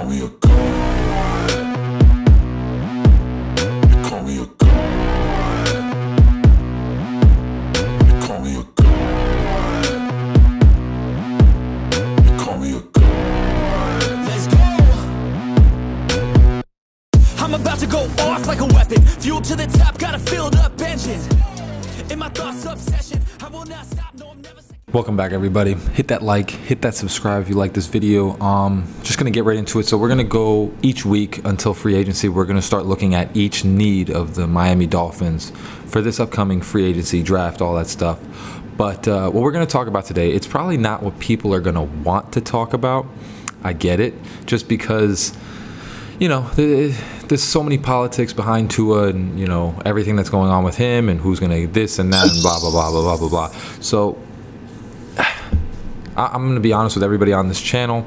call me a god. You call me a god. You call me a god. You call me a god. Let's go. I'm about to go off like a weapon. Fuel to the top, got a filled up engine. In my thoughts, obsession. I will not stop. No, I'm never. Welcome back, everybody. Hit that like, hit that subscribe if you like this video. Just gonna get right into it. So we're gonna go each week until free agency. We're gonna start looking at each need of the Miami Dolphins for this upcoming free agency draft, all that stuff. But what we're gonna talk about today, it's probably not what people are gonna want to talk about. I get it, just because, you know, there's so many politics behind Tua and, you know, everything that's going on with him and who's gonna this and that and blah, blah, blah, blah, blah, blah, blah. So I'm going to be honest with everybody on this channel.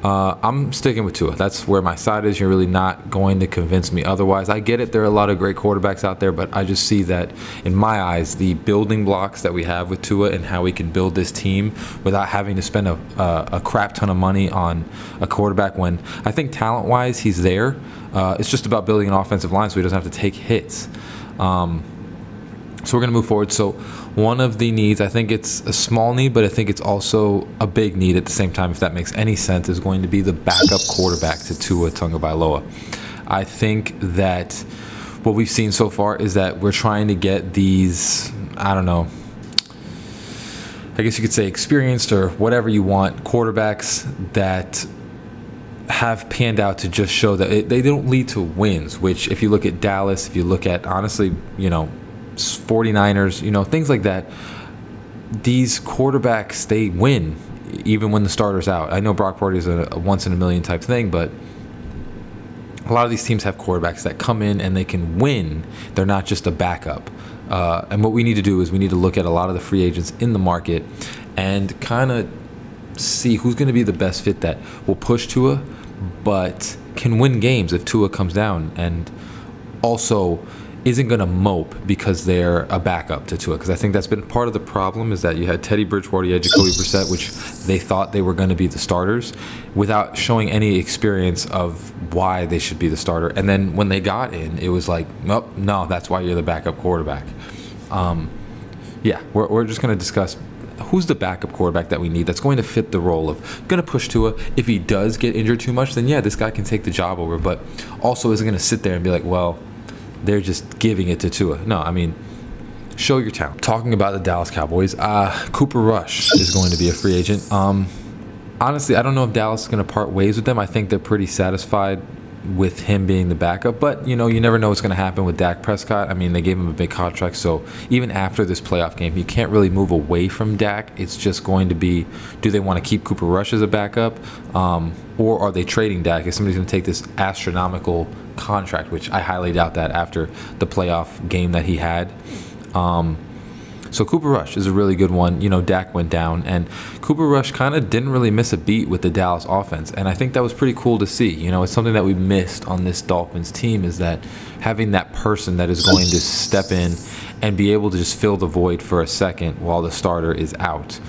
I'm sticking with Tua. That's where my side is. You're really not going to convince me otherwise. I get it. There are a lot of great quarterbacks out there, but I just see that, in my eyes, the building blocks that we have with Tua and how we can build this team without having to spend a crap ton of money on a quarterback, when I think talent-wise he's there. It's just about building an offensive line so he doesn't have to take hits. So we're going to move forward. So one of the needs, I think it's a small need, but I think it's also a big need at the same time, if that makes any sense, is going to be the backup quarterback to Tua Tagovailoa. I think that what we've seen so far is that we're trying to get these, I don't know, I guess you could say experienced or whatever you want, quarterbacks that have panned out to just show that they don't lead to wins, which if you look at Dallas, if you look at, honestly, you know, 49ers, you know, things like that, these quarterbacks, they win even when the starter's out. I know Brock Purdy is a once in a million type thing, but a lot of these teams have quarterbacks that come in and they can win. They're not just a backup. And what we need to do is we need to look at a lot of the free agents in the market and kind of see who's going to be the best fit that will push Tua, but can win games if Tua comes down, and also isn't going to mope because they're a backup to Tua. Because I think that's been part of the problem, is that you had Teddy Bridgewater, you had Jacoby Brissett, which they thought they were going to be the starters without showing any experience of why they should be the starter. And then when they got in, it was like, nope, no, that's why you're the backup quarterback. Yeah, we're just going to discuss who's the backup quarterback that we need that's going to fit the role of going to push Tua. If he does get injured too much, then yeah, this guy can take the job over, but also isn't going to sit there and be like, well, they're just giving it to Tua. No, I mean, show your talent. Talking about the Dallas Cowboys, Cooper Rush is going to be a free agent. Honestly, I don't know if Dallas is going to part ways with them. I think they're pretty satisfied with him being the backup, but you know, you never know what's going to happen with Dak Prescott. I mean, they gave him a big contract, so even after this playoff game, you can't really move away from Dak. It's just going to be, do they want to keep Cooper Rush as a backup, or are they trading Dak? Is somebody's going to take this astronomical contract, which I highly doubt that after the playoff game that he had. So Cooper Rush is a really good one. You know, Dak went down, and Cooper Rush kind of didn't really miss a beat with the Dallas offense, and I think that was pretty cool to see. You know, it's something that we missed on this Dolphins team, is that having that person that is going to step in and be able to just fill the void for a second while the starter is out.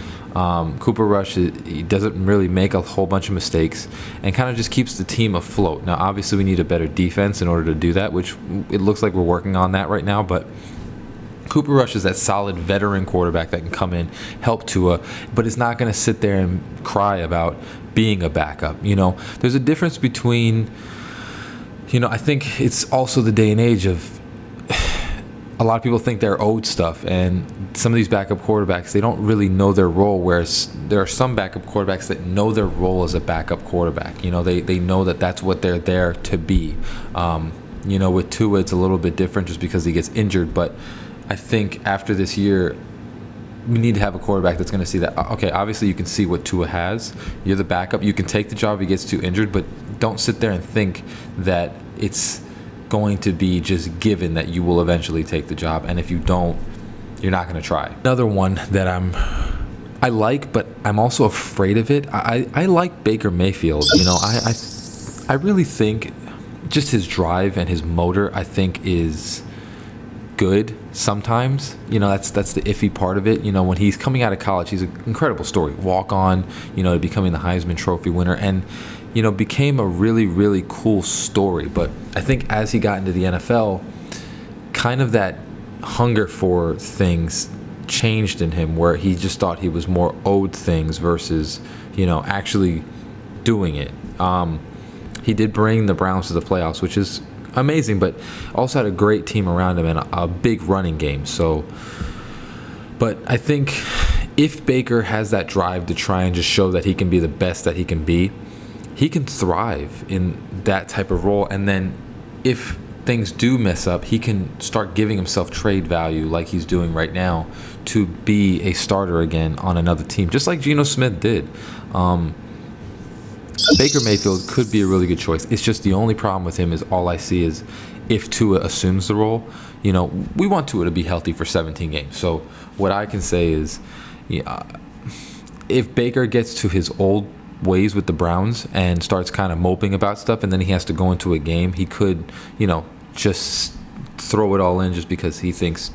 Cooper Rush, he doesn't really make a whole bunch of mistakes and kind of just keeps the team afloat. Now, obviously, we need a better defense in order to do that, which it looks like we're working on that right now, but Cooper Rush is that solid veteran quarterback that can come in, help Tua, but is not going to sit there and cry about being a backup. You know, there's a difference between, you know, I think it's also the day and age of a lot of people think they're owed stuff, and some of these backup quarterbacks, they don't really know their role, whereas there are some backup quarterbacks that know their role as a backup quarterback. You know, they know that that's what they're there to be. You know, with Tua, it's a little bit different just because he gets injured, but I think after this year, we need to have a quarterback that's going to see that, okay, obviously you can see what Tua has. You're the backup. You can take the job if he gets too injured, but don't sit there and think that it's going to be just given that you will eventually take the job. And if you don't, you're not going to try. Another one that I like, but I'm also afraid of it. I like Baker Mayfield. You know, I really think just his drive and his motor, I think, is good. sometimes, that's the iffy part of it. When he's coming out of college, he's an incredible story. Walk on, to becoming the Heisman Trophy winner, and became a really, really cool story. But I think as he got into the NFL, kind of that hunger for things changed in him, where he just thought he was more owed things versus, actually doing it. He did bring the Browns to the playoffs, which is amazing, but also had a great team around him and a big running game. So, but I think if Baker has that drive to try and just show that he can be the best that he can be, he can thrive in that type of role. And then if things do mess up, he can start giving himself trade value like he's doing right now to be a starter again on another team, just like Geno Smith did. Baker Mayfield could be a really good choice. It's just the only problem with him is all I see is if Tua assumes the role. We want Tua to be healthy for 17 games. So what I can say is, if Baker gets to his old ways with the Browns and starts kind of moping about stuff, and then he has to go into a game, he could, just throw it all in just because he thinks,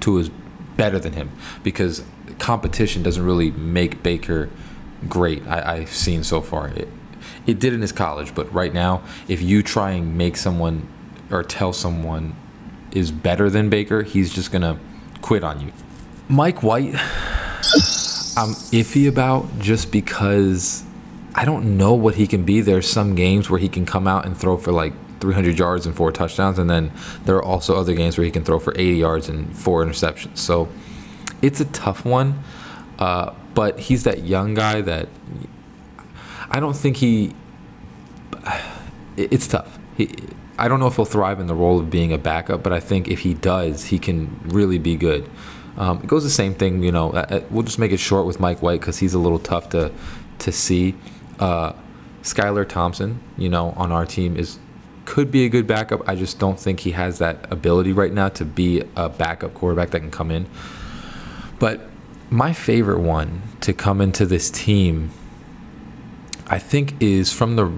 Tua's better than him, because competition doesn't really make Baker great. I've seen so far. It did in his college, but right now, if you try and make someone or tell someone is better than Baker, he's just gonna quit on you. Mike White, I'm iffy about, just because I don't know what he can be. There's some games where he can come out and throw for like 300 yards and 4 touchdowns, and then there are also other games where he can throw for 80 yards and 4 interceptions. So it's a tough one. But he's that young guy that I don't think it's tough. I don't know if he'll thrive in the role of being a backup, but I think if he does, he can really be good. It goes the same thing, we'll just make it short with Mike White because he's a little tough to see. Skylar Thompson, on our team could be a good backup. I just don't think he has that ability right now to be a backup quarterback that can come in. But my favorite one to come into this team, I think, is from the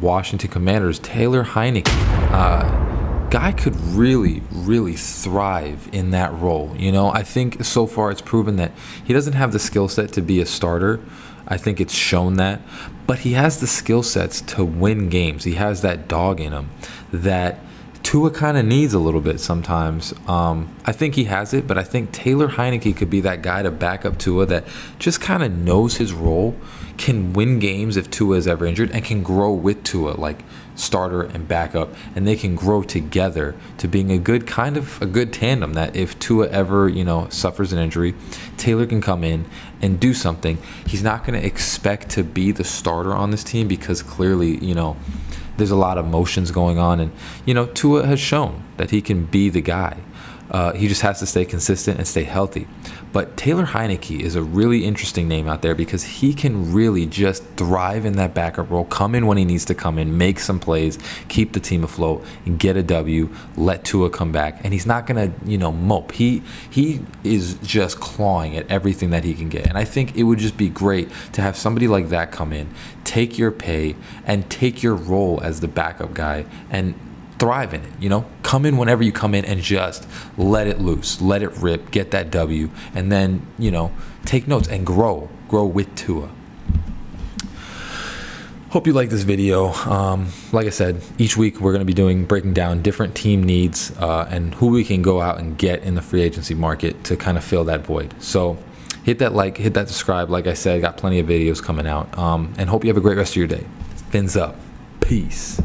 Washington Commanders, Taylor Heinecke. Guy could really, really thrive in that role. I think so far it's proven that he doesn't have the skill set to be a starter. I think it's shown that. But he has the skill sets to win games. He has that dog in him that Tua kind of needs a little bit sometimes. I think he has it, but I think Taylor Heinecke could be that guy to back up Tua that just kind of knows his role, can win games if Tua is ever injured, and can grow with Tua, like starter and backup, and they can grow together to being a good tandem that if Tua ever, suffers an injury, Taylor can come in and do something. He's not going to expect to be the starter on this team because clearly, there's a lot of emotions going on, and Tua has shown that he can be the guy. He just has to stay consistent and stay healthy. But Taylor Heinecke is a really interesting name out there because he can really just thrive in that backup role, come in when he needs to come in, make some plays, keep the team afloat, and get a W, let Tua come back. And he's not going to, mope. He is just clawing at everything that he can get. And I think it would just be great to have somebody like that come in, take your pay, and take your role as the backup guy and thrive in it. Come in whenever you come in and just let it loose, let it rip, get that W, and then take notes and grow with Tua. Hope you like this video. Like I said, each week we're going to be breaking down different team needs and who we can go out and get in the free agency market to kind of fill that void. So hit that like, hit that subscribe. Like I said, got plenty of videos coming out, and hope you have a great rest of your day. Fins up. Peace.